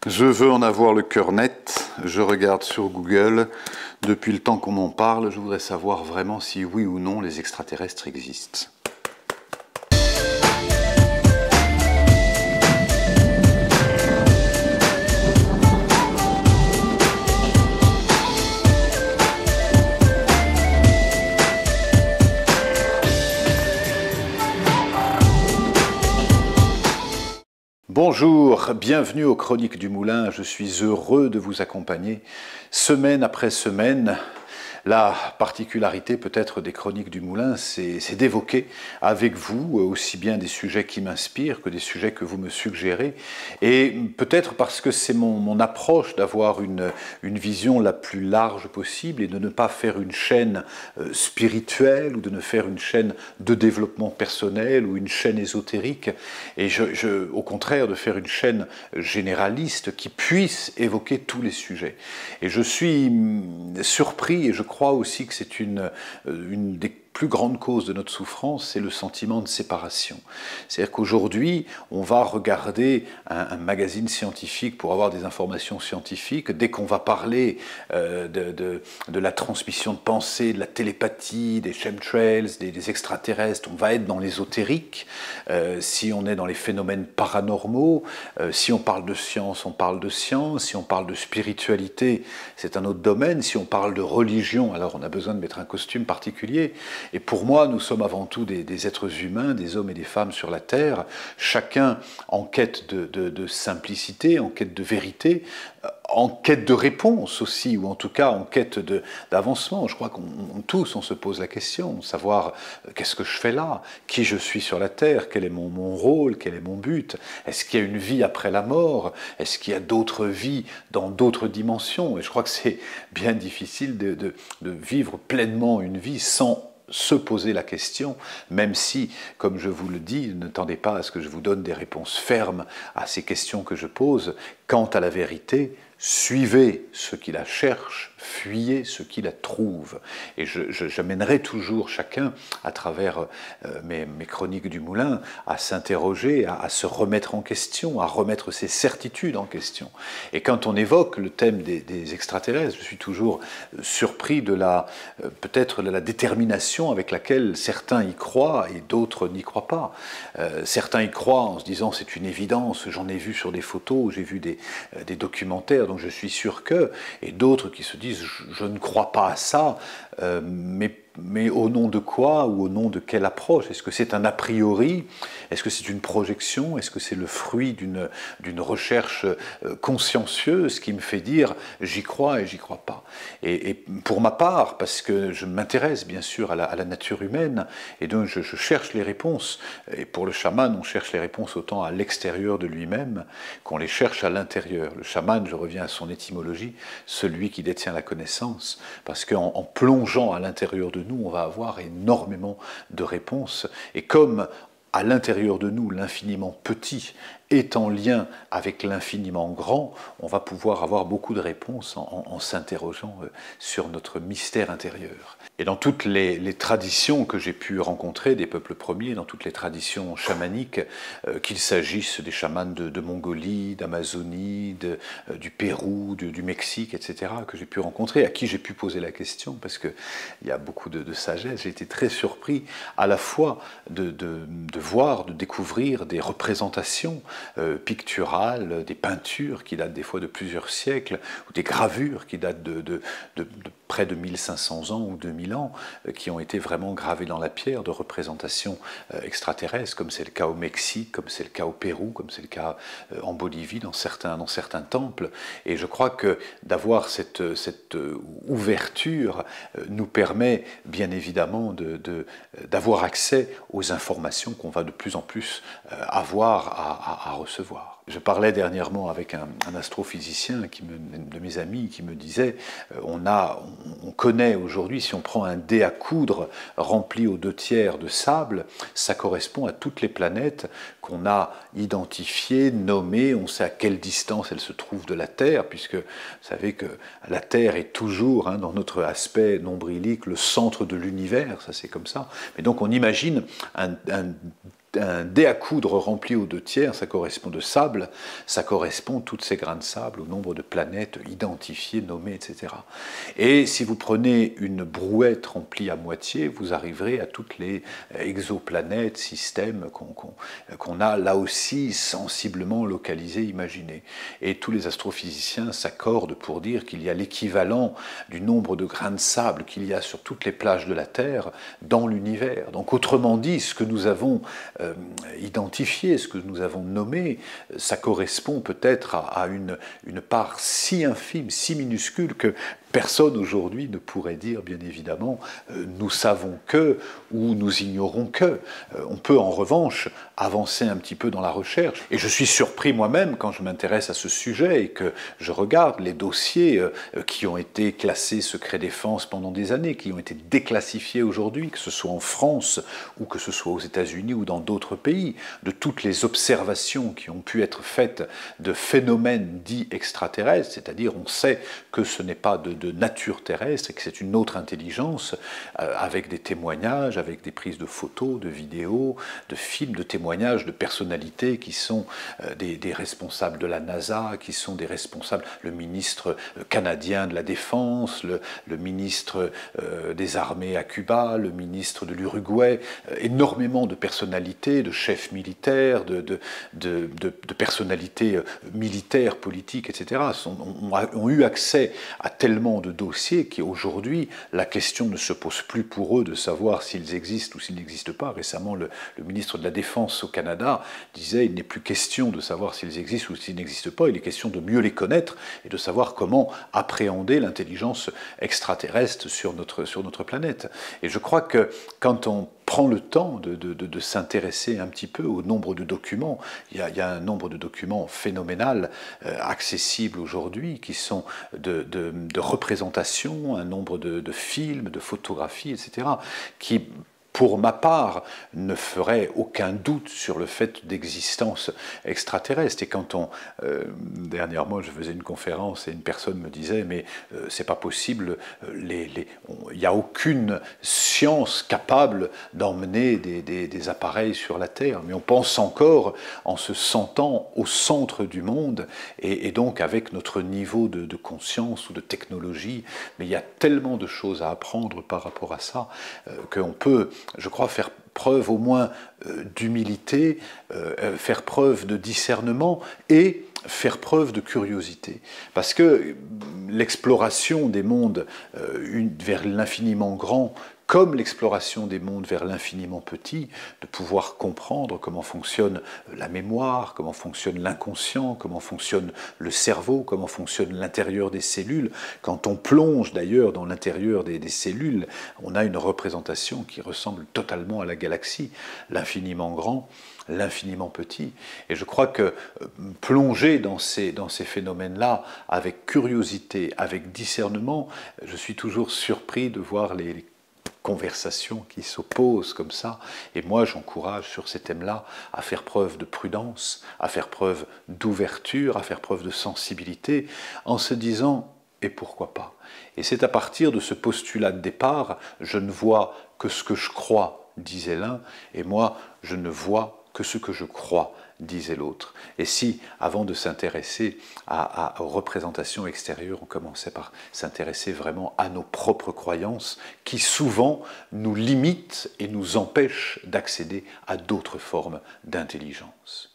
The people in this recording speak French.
Je veux en avoir le cœur net, je regarde sur Google, depuis le temps qu'on m'en parle, je voudrais savoir vraiment si oui ou non les extraterrestres existent. Bonjour, bienvenue aux Chroniques du Moulin, je suis heureux de vous accompagner semaine après semaine. La particularité peut-être des Chroniques du Moulin, c'est d'évoquer avec vous aussi bien des sujets qui m'inspirent que des sujets que vous me suggérez. Et peut-être parce que c'est mon approche d'avoir une vision la plus large possible et de ne pas faire une chaîne spirituelle ou de ne faire une chaîne de développement personnel ou une chaîne ésotérique. Et au contraire, de faire une chaîne généraliste qui puisse évoquer tous les sujets. Et je suis surpris et je crois aussi que c'est une des plus grande cause de notre souffrance, c'est le sentiment de séparation. C'est-à-dire qu'aujourd'hui, on va regarder un magazine scientifique pour avoir des informations scientifiques. Dès qu'on va parler de la transmission de pensée, de la télépathie, des chemtrails, des extraterrestres, on va être dans l'ésotérique. Si on est dans les phénomènes paranormaux, si on parle de science, on parle de science. Si on parle de spiritualité, c'est un autre domaine. Si on parle de religion, alors on a besoin de mettre un costume particulier. Et pour moi, nous sommes avant tout des êtres humains, des hommes et des femmes sur la Terre, chacun en quête de simplicité, en quête de vérité, en quête de réponse aussi, ou en tout cas en quête d'avancement. Je crois qu'on tous, on se pose la question, savoir qu'est-ce que je fais là, qui je suis sur la Terre, quel est mon rôle, quel est mon but, est-ce qu'il y a une vie après la mort, est-ce qu'il y a d'autres vies dans d'autres dimensions. Et je crois que c'est bien difficile de vivre pleinement une vie sans se poser la question, même si, comme je vous le dis, ne tendez pas à ce que je vous donne des réponses fermes à ces questions que je pose. Quant à la vérité, suivez ceux qui la cherchent, fuyez ceux qui la trouvent. Et j'amènerai toujours chacun, à travers mes chroniques du Moulin, à s'interroger, à se remettre en question, à remettre ses certitudes en question. Et quand on évoque le thème des extraterrestres, je suis toujours surpris de peut-être de la détermination avec laquelle certains y croient et d'autres n'y croient pas. Certains y croient en se disant c'est une évidence, j'en ai vu sur des photos, j'ai vu des documentaires, donc je suis sûr que, et d'autres qui se disent je ne crois pas à ça, mais au nom de quoi ou au nom de quelle approche? Est-ce que c'est un a priori? Est-ce que c'est une projection? Est-ce que c'est le fruit d'une recherche consciencieuse qui me fait dire j'y crois et j'y crois pas? Et pour ma part, parce que je m'intéresse bien sûr à la nature humaine, et donc je cherche les réponses. Et pour le chaman, on cherche les réponses autant à l'extérieur de lui-même qu'on les cherche à l'intérieur. Le chaman, je reviens à son étymologie, celui qui détient la connaissance, parce qu'en plongeant à l'intérieur de nous, on va avoir énormément de réponses. Et comme à l'intérieur de nous, l'infiniment petit est en lien avec l'infiniment grand, on va pouvoir avoir beaucoup de réponses en s'interrogeant sur notre mystère intérieur. Et dans toutes les traditions que j'ai pu rencontrer des peuples premiers, dans toutes les traditions chamaniques, qu'il s'agisse des chamans de Mongolie, d'Amazonie, du Pérou, du Mexique, etc., que j'ai pu rencontrer, à qui j'ai pu poser la question, parce qu'il y a beaucoup de sagesse, j'ai été très surpris à la fois de voir, de découvrir des représentations picturales, des peintures qui datent des fois de plusieurs siècles, ou des gravures qui datent de près de 1500 ans ou 2000 ans, qui ont été vraiment gravées dans la pierre, de représentations extraterrestres, comme c'est le cas au Mexique, comme c'est le cas au Pérou, comme c'est le cas en Bolivie, dans certains temples. Et je crois que d'avoir cette ouverture nous permet bien évidemment d'avoir accès aux informations qu'on va de plus en plus avoir à recevoir. Je parlais dernièrement avec un astrophysicien de mes amis qui me disait on connaît aujourd'hui, si on prend un dé à coudre rempli aux 2/3 de sable, ça correspond à toutes les planètes qu'on a identifiées, nommées, on sait à quelle distance elles se trouvent de la Terre, puisque vous savez que la Terre est toujours, dans notre aspect nombrilique, le centre de l'univers, ça c'est comme ça. Mais donc on imagine un dé à coudre rempli aux 2/3, ça correspond de sable, ça correspond, toutes ces grains de sable, au nombre de planètes identifiées, nommées, etc. Et si vous prenez une brouette remplie à moitié, vous arriverez à toutes les exoplanètes, systèmes qu'on a là aussi sensiblement localisés, imaginés. Et tous les astrophysiciens s'accordent pour dire qu'il y a l'équivalent du nombre de grains de sable qu'il y a sur toutes les plages de la Terre dans l'univers. Donc autrement dit, ce que nous avons identifié, ce que nous avons nommé, ça correspond peut-être à une part si infime, si minuscule que personne aujourd'hui ne pourrait dire, bien évidemment, nous savons que ou nous ignorons que. On peut en revanche avancer un petit peu dans la recherche. Et je suis surpris moi-même quand je m'intéresse à ce sujet et que je regarde les dossiers qui ont été classés secret défense pendant des années, qui ont été déclassifiés aujourd'hui, que ce soit en France ou que ce soit aux États-Unis ou dans d'autres pays, de toutes les observations qui ont pu être faites de phénomènes dits extraterrestres, c'est-à-dire on sait que ce n'est pas de nature terrestre et que c'est une autre intelligence, avec des témoignages, avec des prises de photos, de vidéos, de films, de témoignages de personnalités qui sont des responsables de la NASA, qui sont des responsables, le ministre canadien de la Défense, le ministre des armées à Cuba, le ministre de l'Uruguay, énormément de personnalités, de chefs militaires, de personnalités militaires, politiques, etc., ont eu accès à tellement de dossiers qu'aujourd'hui, la question ne se pose plus pour eux de savoir s'ils existent ou s'ils n'existent pas. Récemment, le ministre de la Défense au Canada disait il n'est plus question de savoir s'ils existent ou s'ils n'existent pas, il est question de mieux les connaître et de savoir comment appréhender l'intelligence extraterrestre sur notre planète. Et je crois que quand on prend le temps de s'intéresser un petit peu au nombre de documents. Il y a un nombre de documents phénoménal accessibles aujourd'hui qui sont de représentations, un nombre de films, de photographies, etc., qui, pour ma part, ne ferait aucun doute sur le fait d'existence extraterrestre. Et quand dernièrement, je faisais une conférence et une personne me disait « mais c'est pas possible, il n'y a aucune science capable d'emmener des appareils sur la Terre. Mais on pense encore en se sentant au centre du monde et donc avec notre niveau de conscience ou de technologie. Mais il y a tellement de choses à apprendre par rapport à ça qu'on peut, je crois, faire preuve au moins d'humilité, faire preuve de discernement et faire preuve de curiosité. Parce que l'exploration des mondes vers l'infiniment grand, comme l'exploration des mondes vers l'infiniment petit, de pouvoir comprendre comment fonctionne la mémoire, comment fonctionne l'inconscient, comment fonctionne le cerveau, comment fonctionne l'intérieur des cellules. Quand on plonge d'ailleurs dans l'intérieur des cellules, on a une représentation qui ressemble totalement à la galaxie, l'infiniment grand, l'infiniment petit. Et je crois que plonger dans ces phénomènes-là avec curiosité, avec discernement, je suis toujours surpris de voir les conversations qui s'opposent comme ça. Et moi, j'encourage sur ces thèmes-là à faire preuve de prudence, à faire preuve d'ouverture, à faire preuve de sensibilité, en se disant « et pourquoi pas ?» Et c'est à partir de ce postulat de départ, je ne vois que ce que je crois, disait l'un, et moi, je ne vois que ce que je crois, disait l'autre. Et si, avant de s'intéresser aux représentations extérieures, on commençait par s'intéresser vraiment à nos propres croyances, qui souvent nous limitent et nous empêchent d'accéder à d'autres formes d'intelligence.